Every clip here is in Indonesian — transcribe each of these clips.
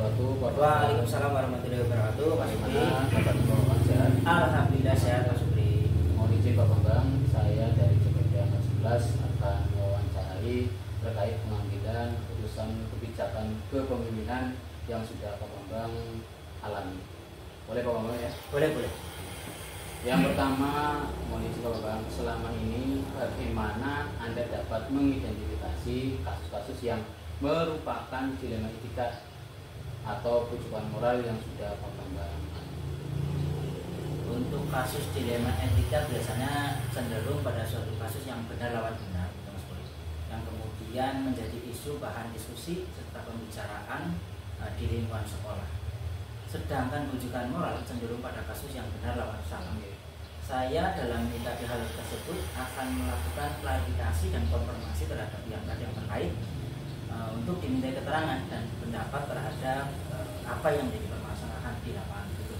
wabarakatuh. Waalaikumsalam warahmatullahi wabarakatuh. Pak Supri. Kabar Bapak Fajar? Alhamdulillah sehat Pak Supri. Mohon izin Pak Bambang, saya dari CPDA 11 akan mewawancarai terkait pengambilan keputusan kebijakan kepemimpinan yang sudah Pak Bambang alami. Boleh Pak Bambang ya? Boleh. Yang pertama, mohon izin Pak Bambang, selama ini bagaimana Anda dapat mengidentifikasi kasus-kasus yang merupakan dilema etika atau pujukan moral yang sudah Pak Bambang? Untuk kasus dilema etika biasanya cenderung pada suatu kasus yang benar lawan benar, Mas Supri, yang kemudian menjadi isu bahan diskusi serta pembicaraan di lingkungan sekolah. Sedangkan rujukan moral cenderung pada kasus yang benar lawan salah. Saya dalam menyikapi hal tersebut akan melakukan klarifikasi dan konfirmasi terhadap pihak yang terkait untuk dimintai keterangan dan pendapat terhadap apa yang menjadi permasalahan di lapangan itu.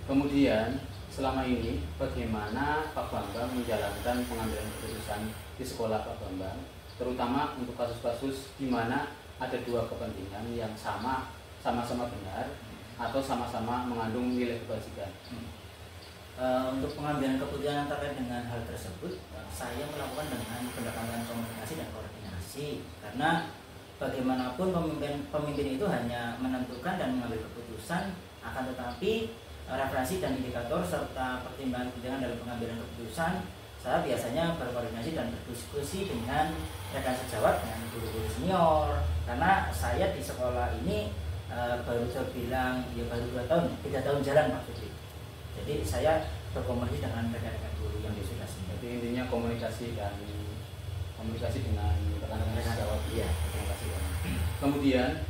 Kemudian selama ini bagaimana Pak Bambang menjalankan pengambilan keputusan di sekolah Pak Bambang, terutama untuk kasus-kasus di mana ada dua kepentingan yang sama-sama benar atau sama-sama mengandung nilai kebajikan? Untuk pengambilan keputusan terkait dengan hal tersebut, saya melakukan dengan pendekatan komunikasi dan koordinasi, karena bagaimanapun pemimpin itu hanya menentukan dan mengambil keputusan, akan tetapi referensi dan indikator serta pertimbangan dalam pengambilan keputusan saya biasanya berkoordinasi dan berdiskusi dengan rekan sejawat, dengan guru-guru senior, karena saya di sekolah ini baru terbilang ya baru 3 tahun jalan Pak Supri. Jadi saya berkomunikasi dengan rekan-rekan guru yang sudah senior. Jadi intinya komunikasi dengan rekan-rekan sejawat. Iya, komunikasi. Kemudian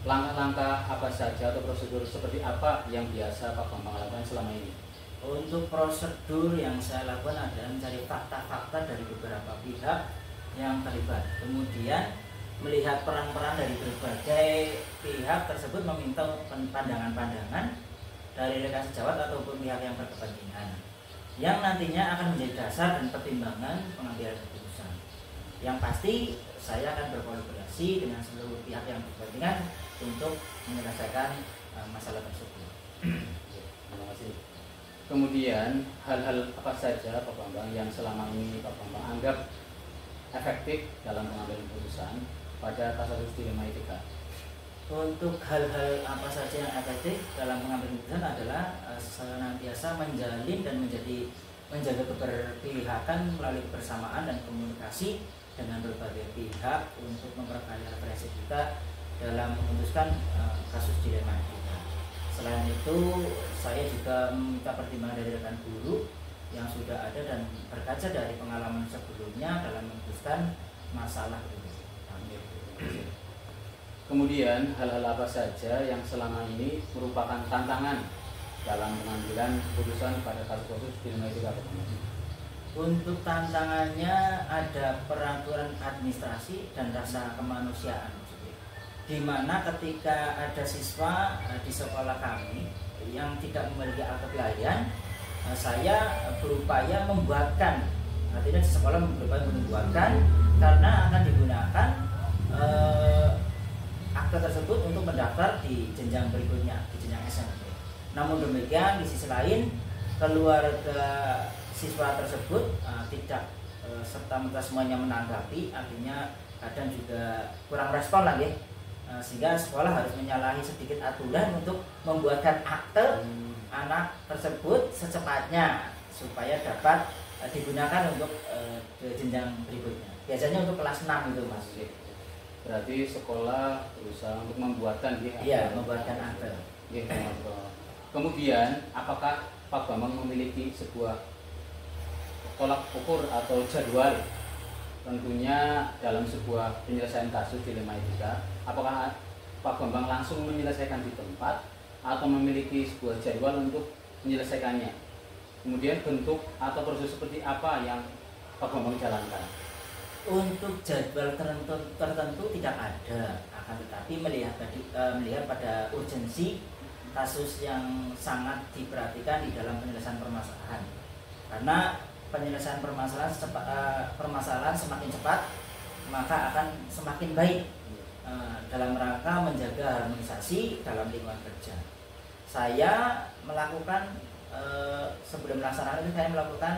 langkah-langkah apa saja atau prosedur seperti apa yang biasa Pak Bambang lakukan selama ini? Untuk prosedur yang saya lakukan adalah mencari fakta-fakta dari beberapa pihak yang terlibat. Kemudian melihat peran-peran dari berbagai pihak tersebut, meminta pandangan-pandangan dari rekan sejawat ataupun pihak yang berkepentingan, yang nantinya akan menjadi dasar dan pertimbangan pengambilan keputusan. Yang pasti saya akan berkolaborasi dengan seluruh pihak yang berkepentingan untuk menyelesaikan masalah tersebut. Terima kasih. Kemudian hal-hal apa saja Pak Bambang yang selama ini Pak Bambang anggap efektif dalam pengambilan keputusan pada kasus dilema etika? Untuk hal-hal apa saja yang efektif dalam pengambilan keputusan adalah senantiasa menjalin dan menjaga keberpihakan melalui kebersamaan dan komunikasi dengan berbagai pihak untuk memperkaya referensi kita dalam memutuskan kasus dilema etika. Selain itu, saya juga meminta pertimbangan dari rekan guru yang sudah ada dan berkaca dari pengalaman sebelumnya dalam memutuskan masalah itu. Kemudian hal-hal apa saja yang selama ini merupakan tantangan dalam pengambilan keputusan pada kasus-kasus dilema etika? Untuk tantangannya ada peraturan administrasi dan rasa kemanusiaan, di mana ketika ada siswa di sekolah kami yang tidak memiliki akte pelayanan, saya berupaya membuatkan, artinya di sekolah berupaya membuatkan, karena akan digunakan akte tersebut untuk mendaftar di jenjang berikutnya, di jenjang SMP. Namun demikian, di sisi lain keluarga siswa tersebut tidak serta-merta semuanya menanggapi, artinya kadang juga kurang respon lagi, sehingga sekolah harus menyalahi sedikit aturan untuk membuatkan akte anak tersebut secepatnya supaya dapat digunakan untuk jenjang berikutnya. Biasanya untuk kelas 6 itu Mas. Berarti sekolah berusaha untuk membuatkan membuatkan akte. Kemudian apakah Pak Bambang memiliki sebuah tolak ukur atau jadwal tentunya dalam sebuah penyelesaian kasus dilema etika? Apakah Pak Bambang langsung menyelesaikan di tempat atau memiliki sebuah jadwal untuk menyelesaikannya? Kemudian bentuk atau proses seperti apa yang Pak Bambang jalankan? Untuk jadwal tertentu tidak ada, akan tetapi melihat pada urgensi kasus yang sangat diperhatikan di dalam penyelesaian permasalahan. Karena penyelesaian permasalahan semakin cepat, maka akan semakin baik dalam rangka menjaga harmonisasi dalam lingkungan kerja. Saya melakukan sebelum melaksanakan itu saya melakukan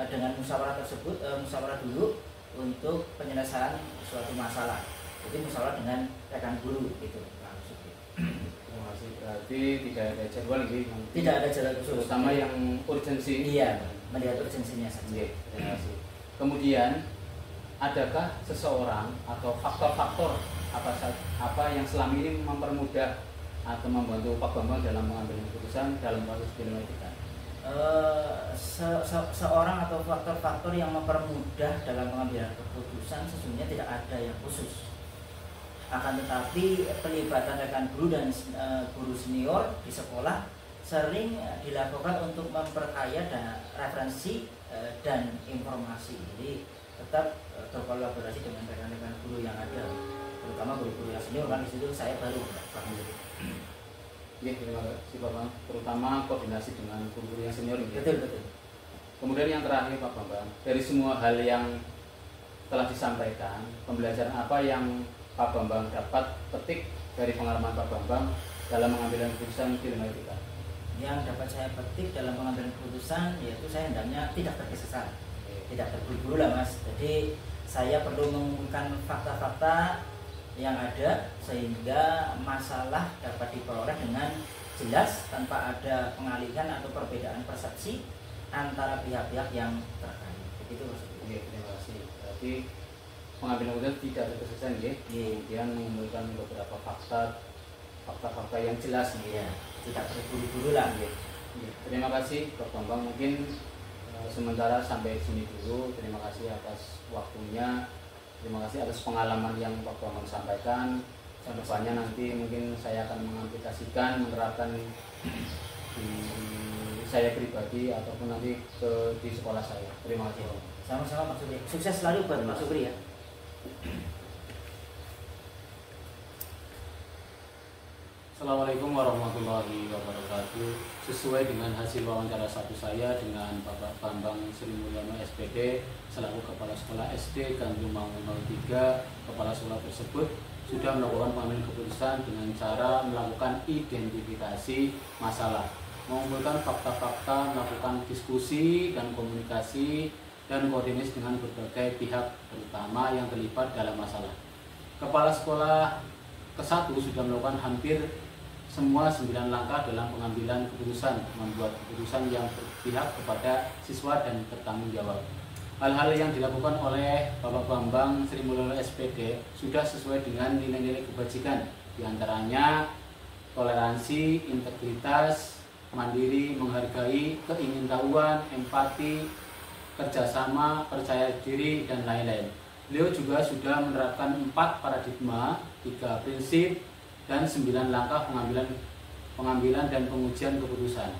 dengan musyawarah tersebut, musyawarah dulu untuk penyelesaian suatu masalah. Jadi musyawarah dengan rekan guru gitu. Terima kasih. Berarti tidak ada jadwal gitu. Tidak ada jadwal khusus. Terutama yang urgensi. Iya, melihat urgensinya saja. Oke, terima kasih. Kemudian adakah seseorang atau faktor-faktor apa yang selama ini mempermudah atau membantu Pak Bambang dalam mengambil keputusan dalam proses dilema etika? Seorang atau faktor-faktor yang mempermudah dalam pengambilan keputusan sesungguhnya tidak ada yang khusus. Akan tetapi pelibatan rekan guru dan guru senior di sekolah sering dilakukan untuk memperkaya dan referensi dan informasi. Jadi tetap berkolaborasi dengan rekan-rekan guru yang ada, terutama guru-guru yang senior, kan di situ saya baru paham gitu. Ya, terima kasih Pak Bambang. Terutama koordinasi dengan guru yang senior ini. Betul. Kemudian yang terakhir Pak Bambang, dari semua hal yang telah disampaikan, pembelajaran apa yang Pak Bambang dapat petik dari pengalaman Pak Bambang dalam mengambil keputusan dilema etika? Yang dapat saya petik dalam pengambilan keputusan yaitu saya hendaknya tidak tergesa-gesa, tidak terburu-buru lah Mas. Jadi saya perlu mengumpulkan fakta-fakta yang ada sehingga masalah dapat diperoleh dengan jelas tanpa ada pengalihan atau perbedaan persepsi antara pihak-pihak yang terkait. Begitu maksudnya. Oke, terima kasih. Berarti pengambilan keputusan tidak tergesa-gesa ya. Kemudian mengumpulkan beberapa fakta yang jelas ya. Tidak terburu-buru lah. Ya. Terima kasih Pak Bambang. Mungkin sementara sampai sini dulu. Terima kasih atas waktunya. Terima kasih atas pengalaman yang Pak Bambang sampaikan. Kedepannya nanti mungkin saya akan mengaplikasikan, menerapkan di saya pribadi ataupun nanti di sekolah saya. Terima kasih. Sama-sama Pak Supri. Sukses selalu buat Pak Supri ya. Assalamualaikum warahmatullahi wabarakatuh. Sesuai dengan hasil wawancara satu saya dengan Bapak Bambang Sri Mulyono SPD selaku Kepala Sekolah SD Gandrung Mangu 03, Kepala Sekolah tersebut sudah melakukan pengambilan keputusan dengan cara melakukan identifikasi masalah, mengumpulkan fakta-fakta, melakukan diskusi dan komunikasi dan koordinasi dengan berbagai pihak terutama yang terlibat dalam masalah. Kepala Sekolah ke-1 sudah melakukan hampir semua 9 langkah dalam pengambilan keputusan, membuat keputusan yang berpihak kepada siswa dan bertanggung jawab. Hal-hal yang dilakukan oleh Bapak Bambang Sri Mulyono SPD sudah sesuai dengan nilai-nilai kebajikan, diantaranya toleransi, integritas, mandiri, menghargai, keingintahuan, empati, kerjasama, percaya diri, dan lain-lain. Beliau juga sudah menerapkan 4 paradigma, 3 prinsip, dan 9 langkah pengambilan dan pengujian keputusan.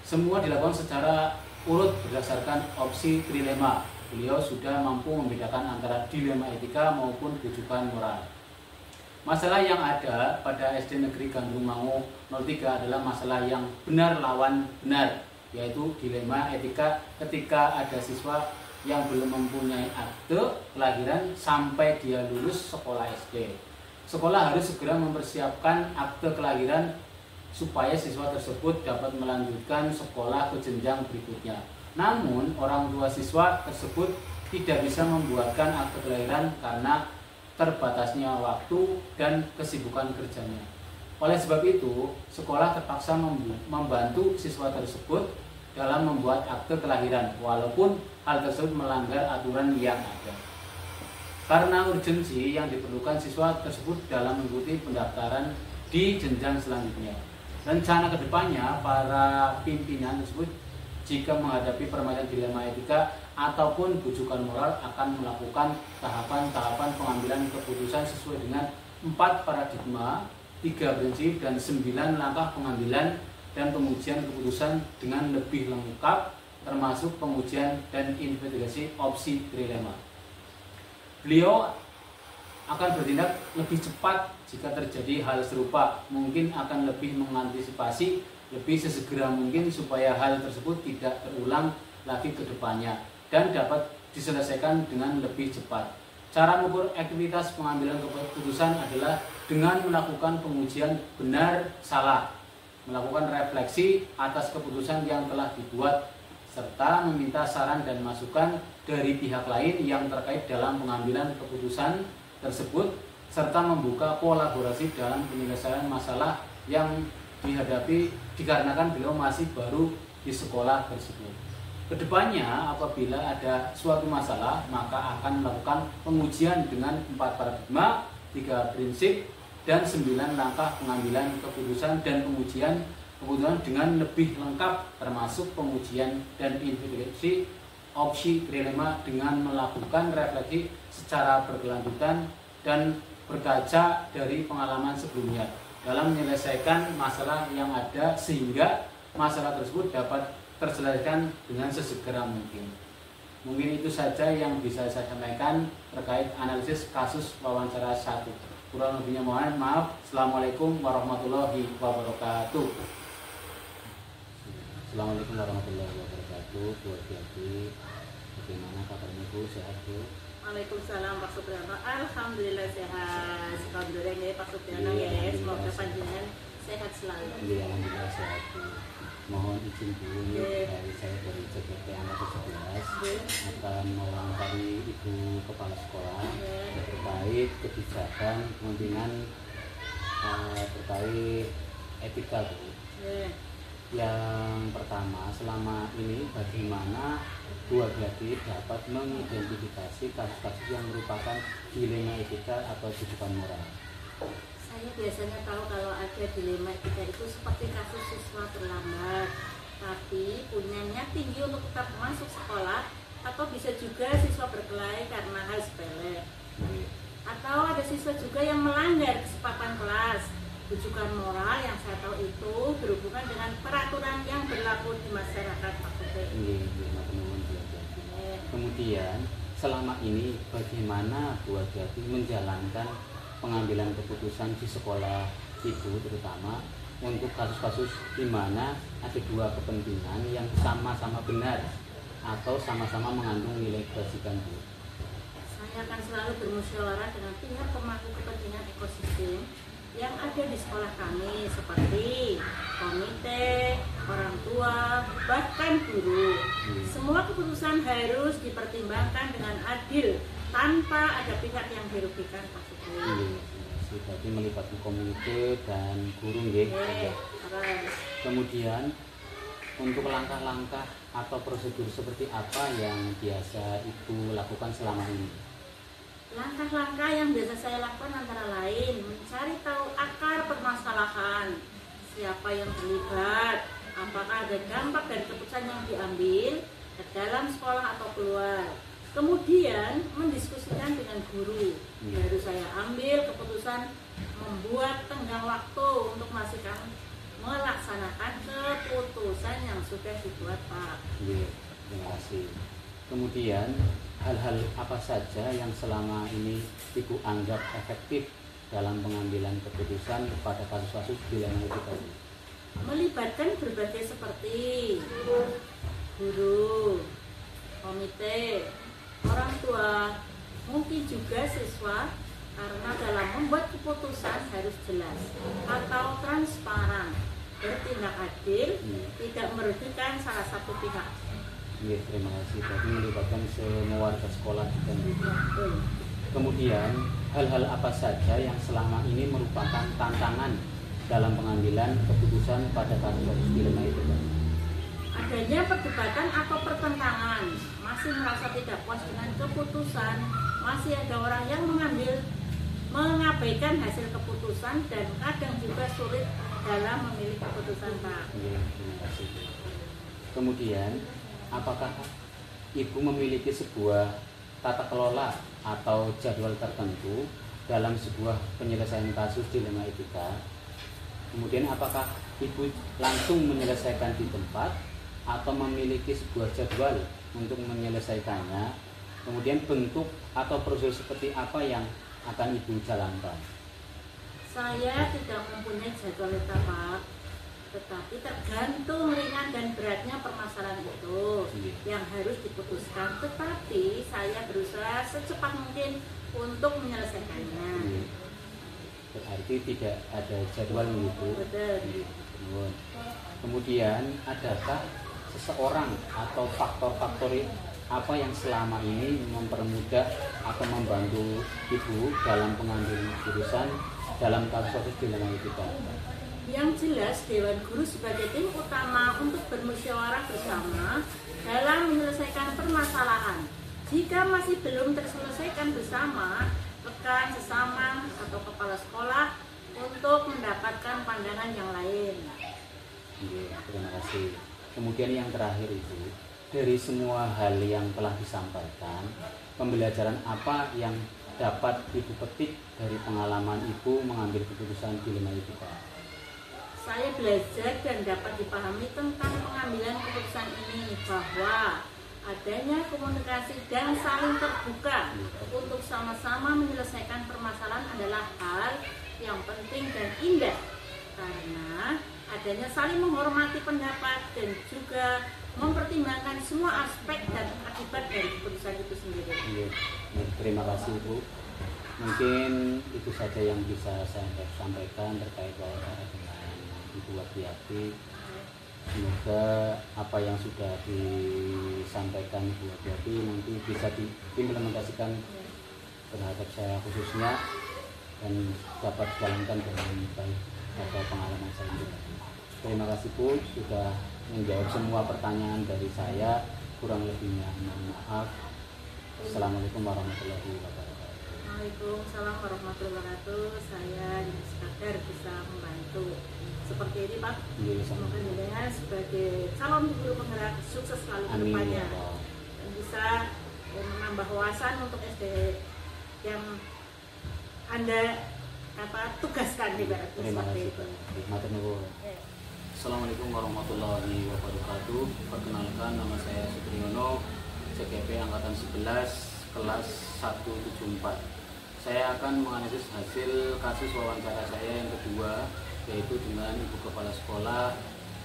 Semua dilakukan secara urut berdasarkan opsi trilema. Beliau sudah mampu membedakan antara dilema etika maupun rujukan moral. Masalah yang ada pada SD Negeri Gandrung Mangu 03 adalah masalah yang benar lawan benar, yaitu dilema etika ketika ada siswa yang belum mempunyai akte kelahiran sampai dia lulus sekolah SD. Sekolah harus segera mempersiapkan akte kelahiran supaya siswa tersebut dapat melanjutkan sekolah ke jenjang berikutnya. Namun, orang tua siswa tersebut tidak bisa membuatkan akte kelahiran karena terbatasnya waktu dan kesibukan kerjanya. Oleh sebab itu, sekolah terpaksa membantu siswa tersebut dalam membuat akte kelahiran, walaupun hal tersebut melanggar aturan yang ada. Karena urgensi yang diperlukan siswa tersebut dalam mengikuti pendaftaran di jenjang selanjutnya. Rencana kedepannya, para pimpinan tersebut jika menghadapi permasalahan dilema etika ataupun bujukan moral akan melakukan tahapan-tahapan pengambilan keputusan sesuai dengan 4 paradigma, 3 prinsip, dan 9 langkah pengambilan dan pengujian keputusan dengan lebih lengkap, termasuk pengujian dan investigasi opsi trilema. Beliau akan bertindak lebih cepat jika terjadi hal serupa, mungkin akan lebih mengantisipasi lebih sesegera mungkin supaya hal tersebut tidak terulang lagi ke depannya dan dapat diselesaikan dengan lebih cepat. Cara mengukur aktivitas pengambilan keputusan adalah dengan melakukan pengujian benar salah, melakukan refleksi atas keputusan yang telah dibuat, serta meminta saran dan masukan dari pihak lain yang terkait dalam pengambilan keputusan tersebut, serta membuka kolaborasi dalam penyelesaian masalah yang dihadapi dikarenakan beliau masih baru di sekolah tersebut. Kedepannya apabila ada suatu masalah maka akan melakukan pengujian dengan 4 paradigma, 3 prinsip, dan 9 langkah pengambilan keputusan dan pengujian keputusan dengan lebih lengkap, termasuk pengujian dan investigasi opsi trilema dengan melakukan refleksi secara berkelanjutan dan berkaca dari pengalaman sebelumnya dalam menyelesaikan masalah yang ada sehingga masalah tersebut dapat terselesaikan dengan sesegera mungkin. Mungkin itu saja yang bisa saya sampaikan terkait analisis kasus wawancara 1. Kurang lebihnya mohon maaf. Assalamualaikum warahmatullahi wabarakatuh. Assalamualaikum warahmatullahi wabarakatuh. Bu Adi, bagaimana kabarnya Bu? Sehat Bu? Waalaikumsalam Pak Supriyono. Alhamdulillah sehat. Alhamdulillah ya Pak Supriyono ya. Semoga panjenengan sehat selalu. Alhamdulillah sehat Bu. Mohon izin dulu dari saya dari CPT Anak 17 akan mewawancari Ibu Kepala Sekolah terkait kebijakan pemimpinan terkait etika Bu. Yang pertama, selama ini bagaimana Bu Adi dapat mengidentifikasi kasus-kasus yang merupakan dilema etika atau rujukan moral? Saya biasanya tahu kalau ada dilema etika itu seperti kasus siswa terlambat tapi punyanya tinggi untuk tetap masuk sekolah, atau bisa juga siswa berkelahi karena hal sepele, atau ada siswa juga yang melanggar kesepakatan kelas. Rujukan moral yang saya tahu itu berhubungan dengan peraturan yang berlaku di masyarakat Pak Putri. Kemudian selama ini bagaimana Bu Adi menjalankan pengambilan keputusan di sekolah Ibu, terutama untuk kasus-kasus di mana ada dua kepentingan yang sama-sama benar atau sama-sama mengandung nilai kebajikan Bu? Saya akan selalu bermusyawarah dengan pihak pemangku kepentingan ekosistem yang ada di sekolah kami, seperti komite, orang tua, bahkan guru. Semua keputusan harus dipertimbangkan dengan adil tanpa ada pihak yang dirugikan Pak Sugeng. Berarti melibatkan komite dan guru nggih. Kemudian untuk langkah-langkah atau prosedur seperti apa yang biasa Ibu lakukan selama ini? Langkah-langkah yang biasa saya lakukan antara lain mencari tahu akar permasalahan, siapa yang terlibat, apakah ada dampak dari keputusan yang diambil ke dalam sekolah atau keluar. Kemudian mendiskusikan dengan guru. Baru saya ambil keputusan membuat tenggang waktu untuk melaksanakan keputusan yang sudah dibuat Pak. Terima kasih. Kemudian hal-hal apa saja yang selama ini Ibu anggap efektif dalam pengambilan keputusan pada kasus-kasus dilema etika ini? Melibatkan berbagai seperti guru, komite, orang tua, mungkin juga siswa, karena dalam membuat keputusan harus jelas atau transparan, bertindak adil, tidak merugikan salah satu pihak. Iya, terima kasih. Tadi melibatkan semua warga sekolah juga. Kemudian hal-hal apa saja yang selama ini merupakan tantangan dalam pengambilan keputusan pada kasus dilema itu? Adanya perdebatan atau pertentangan, masih merasa tidak puas dengan keputusan, masih ada orang yang mengabaikan hasil keputusan dan kadang juga sulit dalam memilih keputusan Pak. Iya, terima kasih. Kemudian apakah Ibu memiliki sebuah tata kelola atau jadwal tertentu dalam sebuah penyelesaian kasus dilema etika? Kemudian apakah Ibu langsung menyelesaikan di tempat atau memiliki sebuah jadwal untuk menyelesaikannya? Kemudian bentuk atau prosedur seperti apa yang akan Ibu jalankan? Saya tidak mempunyai jadwal tetap Pak, tetapi tergantung ringan dan beratnya permasalahan itu yang harus diputuskan. Tetapi saya berusaha secepat mungkin untuk menyelesaikannya. berarti tidak ada jadwal gitu. Betul. Kemudian adakah seseorang atau faktor-faktor apa yang selama ini mempermudah atau membantu ibu dalam pengambilan keputusan dalam kasus dilema etika? Yang jelas Dewan Guru sebagai tim utama untuk bermusyawarah bersama dalam menyelesaikan permasalahan. Jika masih belum terselesaikan bersama, rekan sesama atau kepala sekolah untuk mendapatkan pandangan yang lain. Iya, terima kasih. Kemudian yang terakhir itu, dari semua hal yang telah disampaikan, pembelajaran apa yang dapat ibu petik dari pengalaman ibu mengambil keputusan dilema etika? Saya belajar dan dapat dipahami tentang pengambilan keputusan ini bahwa adanya komunikasi dan saling terbuka untuk sama-sama menyelesaikan permasalahan adalah hal yang penting dan indah, karena adanya saling menghormati pendapat dan juga mempertimbangkan semua aspek dan akibat dari keputusan itu sendiri. Iya, terima kasih Bu. Mungkin itu saja yang bisa saya sampaikan terkait wawancara dengan Ibu Wadiati. Semoga apa yang sudah disampaikan Ibu Wadiati nanti bisa diimplementasikan terhadap saya khususnya dan dapat dijalankan dengan baik pada pengalaman saya ini. Terima kasih Bu sudah menjawab semua pertanyaan dari saya. Kurang lebihnya mohon maaf. Assalamualaikum warahmatullahi wabarakatuh. Waalaikumsalam warahmatullahi wabarakatuh. Saya sekadar bisa membantu seperti ini Pak. Semoga jenengan sebagai calon guru penggerak sukses selalu ke depannya dan bisa menambah wawasan untuk SD yang Anda tugaskan ibaratnya. Terima kasih Pak. Assalamualaikum warahmatullahi wabarakatuh. Perkenalkan, nama saya Sutriyono, CGP Angkatan 11 kelas 174. Saya akan menganalisis hasil kasus wawancara saya yang kedua, yaitu dengan Ibu Kepala Sekolah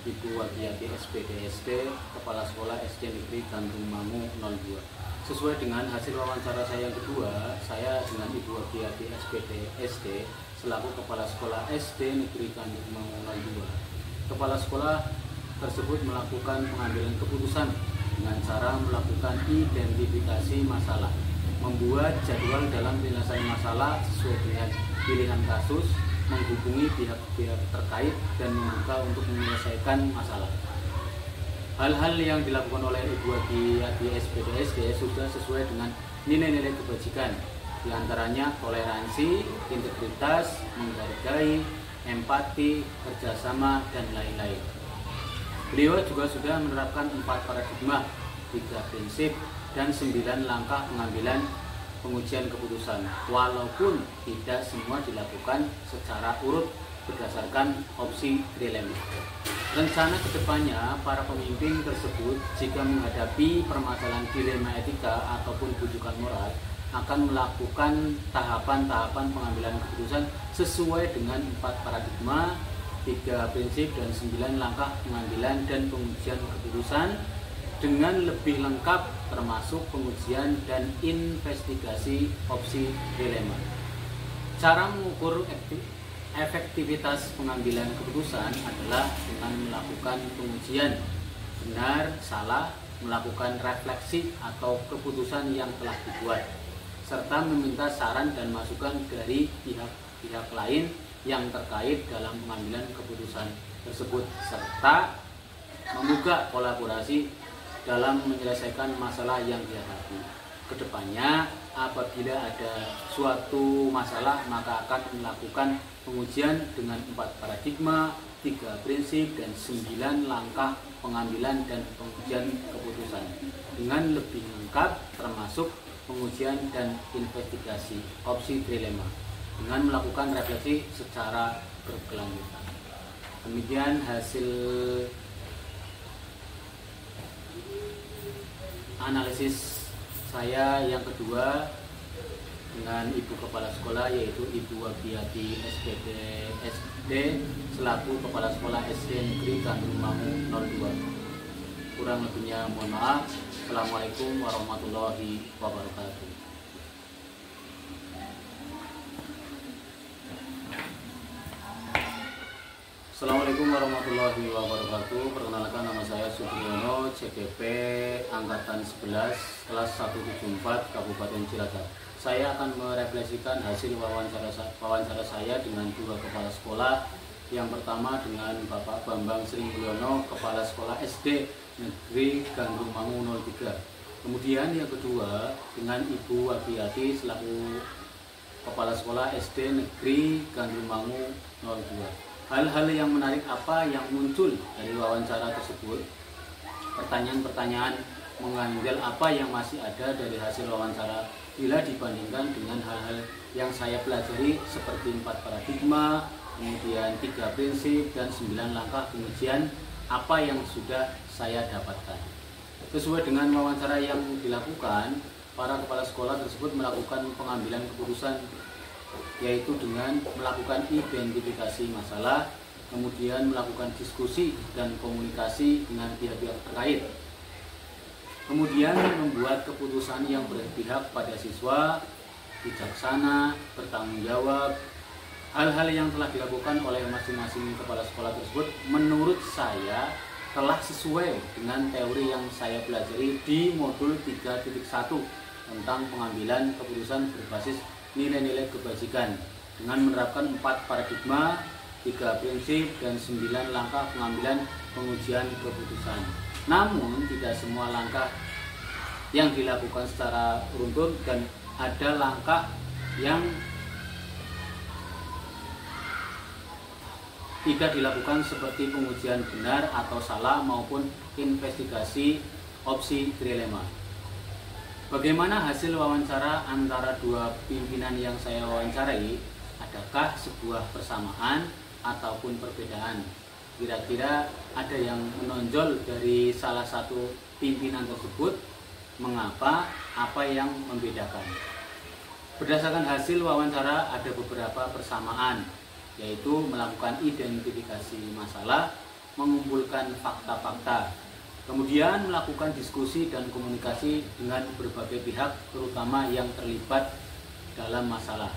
Ibu Wadiati SPDSD, Kepala Sekolah SD Negeri Gandrung Mangu 02. Sesuai dengan hasil wawancara saya yang kedua, saya dengan Ibu Wadiati SPDSD selaku Kepala Sekolah SD Negeri Gandrung Mangu 02. Kepala sekolah tersebut melakukan pengambilan keputusan dengan cara melakukan identifikasi masalah, membuat jadwal dalam penyelesaian masalah sesuai dengan pilihan kasus, menghubungi pihak-pihak terkait dan membuka untuk menyelesaikan masalah. Hal-hal yang dilakukan oleh Ibu Wadiati SPDSD sudah sesuai dengan nilai-nilai kebajikan, diantaranya toleransi, integritas, menghargai, empati, kerjasama, dan lain-lain. Beliau juga sudah menerapkan 4 paradigma, 3 prinsip, dan 9 langkah pengambilan pengujian keputusan, walaupun tidak semua dilakukan secara urut berdasarkan opsi trilema. Rencana kedepannya, para pemimpin tersebut jika menghadapi permasalahan dilema etika ataupun bujukan moral, akan melakukan tahapan-tahapan pengambilan keputusan sesuai dengan 4 paradigma, 3 prinsip, dan 9 langkah pengambilan dan pengujian keputusan dengan lebih lengkap termasuk pengujian dan investigasi opsi dilema. Cara mengukur efektivitas pengambilan keputusan adalah dengan melakukan pengujian benar, salah, melakukan refleksi atau keputusan yang telah dibuat, serta meminta saran dan masukan dari pihak-pihak lain yang terkait dalam pengambilan keputusan tersebut, serta membuka kolaborasi dalam menyelesaikan masalah yang dihadapi. Kedepannya, apabila ada suatu masalah, maka akan melakukan pengujian dengan 4 paradigma, 3 prinsip, dan 9 langkah pengambilan dan pengujian keputusan dengan lebih lengkap termasuk pengujian dan investigasi opsi trilema dengan melakukan refleksi secara berkelanjutan. Demikian hasil analisis saya yang kedua dengan Ibu Kepala Sekolah, yaitu Ibu Wadiati SPDSD selaku Kepala Sekolah SD Negeri Gandrung Mangu 02. Kurang lebihnya mohon maaf. Assalamualaikum warahmatullahi wabarakatuh. Assalamualaikum warahmatullahi wabarakatuh. Perkenalkan, nama saya Supriyono, CGP Angkatan 11 kelas 174 Kabupaten Cilacap. Saya akan merefleksikan hasil wawancara saya dengan dua kepala sekolah. Yang pertama dengan Bapak Bambang Sri Mulyono, Kepala Sekolah SD Negeri Gandrung Mangu 03. Kemudian yang kedua dengan Ibu Wagiyati selaku Kepala Sekolah SD Negeri Gandrung Mangu 02. Hal-hal yang menarik apa yang muncul dari wawancara tersebut? Pertanyaan-pertanyaan mengganjal apa yang masih ada dari hasil wawancara bila dibandingkan dengan hal-hal yang saya pelajari seperti 4 paradigma, kemudian 3 prinsip dan 9 langkah pengujian apa yang sudah saya dapatkan. Sesuai dengan wawancara yang dilakukan, para kepala sekolah tersebut melakukan pengambilan keputusan, yaitu dengan melakukan identifikasi masalah, kemudian melakukan diskusi dan komunikasi dengan pihak-pihak terkait, kemudian membuat keputusan yang berpihak pada siswa, bijaksana, bertanggung jawab. Hal-hal yang telah dilakukan oleh masing-masing kepala sekolah tersebut menurut saya telah sesuai dengan teori yang saya pelajari di modul 3.1 tentang pengambilan keputusan berbasis nilai-nilai kebajikan dengan menerapkan 4 paradigma, 3 prinsip, dan 9 langkah pengambilan pengujian keputusan. Namun tidak semua langkah yang dilakukan secara beruntun dan ada langkah yang tidak dilakukan seperti pengujian benar atau salah maupun investigasi opsi trilema. Bagaimana hasil wawancara antara dua pimpinan yang saya wawancarai? Adakah sebuah persamaan ataupun perbedaan? Kira-kira ada yang menonjol dari salah satu pimpinan tersebut? Mengapa? Apa yang membedakan? Berdasarkan hasil wawancara ada beberapa persamaan, yaitu melakukan identifikasi masalah, mengumpulkan fakta-fakta, kemudian melakukan diskusi dan komunikasi dengan berbagai pihak, terutama yang terlibat dalam masalah.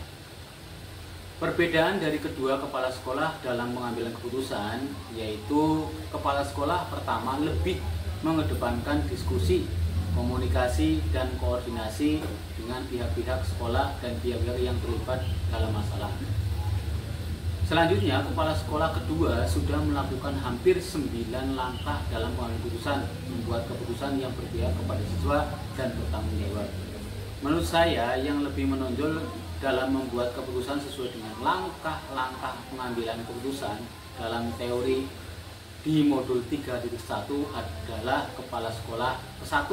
Perbedaan dari kedua kepala sekolah dalam pengambilan keputusan, yaitu kepala sekolah pertama lebih mengedepankan diskusi, komunikasi, dan koordinasi dengan pihak-pihak sekolah dan pihak-pihak yang terlibat dalam masalah. Selanjutnya, kepala sekolah kedua sudah melakukan hampir 9 langkah dalam pengambilan keputusan, membuat keputusan yang berpihak kepada siswa dan bertanggung jawab. Menurut saya, yang lebih menonjol dalam membuat keputusan sesuai dengan langkah-langkah pengambilan keputusan dalam teori di modul 3.1 adalah kepala sekolah ke-1.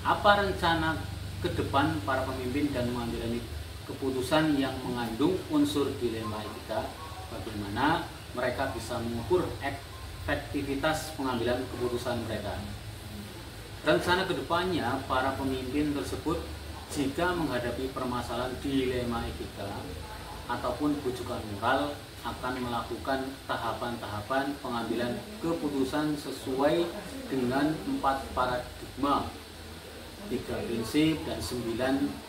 Apa rencana ke depan para pemimpin dan mengambil keputusan yang mengandung unsur dilema etika? Bagaimana mereka bisa mengukur efektivitas pengambilan keputusan mereka? Rencana kedepannya para pemimpin tersebut jika menghadapi permasalahan dilema etika ataupun bujukan moral akan melakukan tahapan-tahapan pengambilan keputusan sesuai dengan 4 paradigma, 3 prinsip, dan 9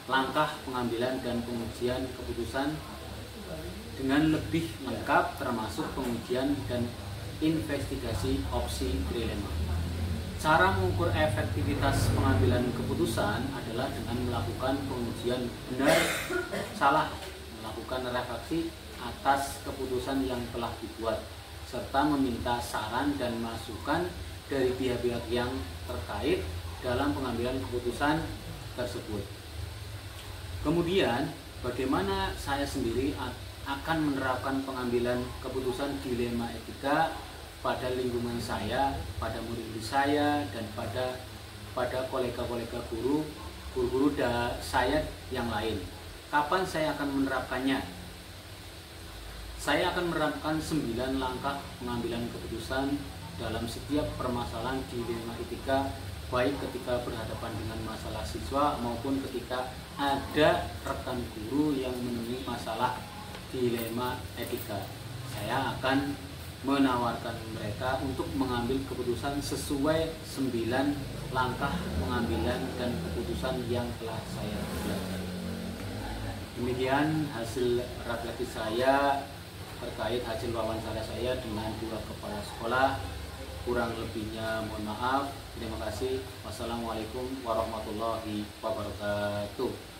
langkah pengambilan dan pengujian keputusan dengan lebih lengkap, termasuk pengujian dan investigasi opsi trilema. Cara mengukur efektivitas pengambilan keputusan adalah dengan melakukan pengujian benar salah, melakukan refleksi atas keputusan yang telah dibuat, serta meminta saran dan masukan dari pihak-pihak yang terkait dalam pengambilan keputusan tersebut. Kemudian, bagaimana saya sendiri akan menerapkan pengambilan keputusan dilema etika pada lingkungan saya, pada murid-murid saya, dan pada kolega-kolega guru-guru saya yang lain. Kapan saya akan menerapkannya? Saya akan menerapkan 9 langkah pengambilan keputusan dalam setiap permasalahan dilema etika, baik ketika berhadapan dengan masalah siswa maupun ketika ada rekan guru yang menemui masalah dilema etika. Saya akan menawarkan mereka untuk mengambil keputusan sesuai 9 langkah pengambilan dan keputusan yang telah saya pelajari. Demikian hasil refleksi saya terkait hasil wawancara saya dengan dua kepala sekolah. Kurang lebihnya mohon maaf. Terima kasih. Wassalamualaikum warahmatullahi wabarakatuh.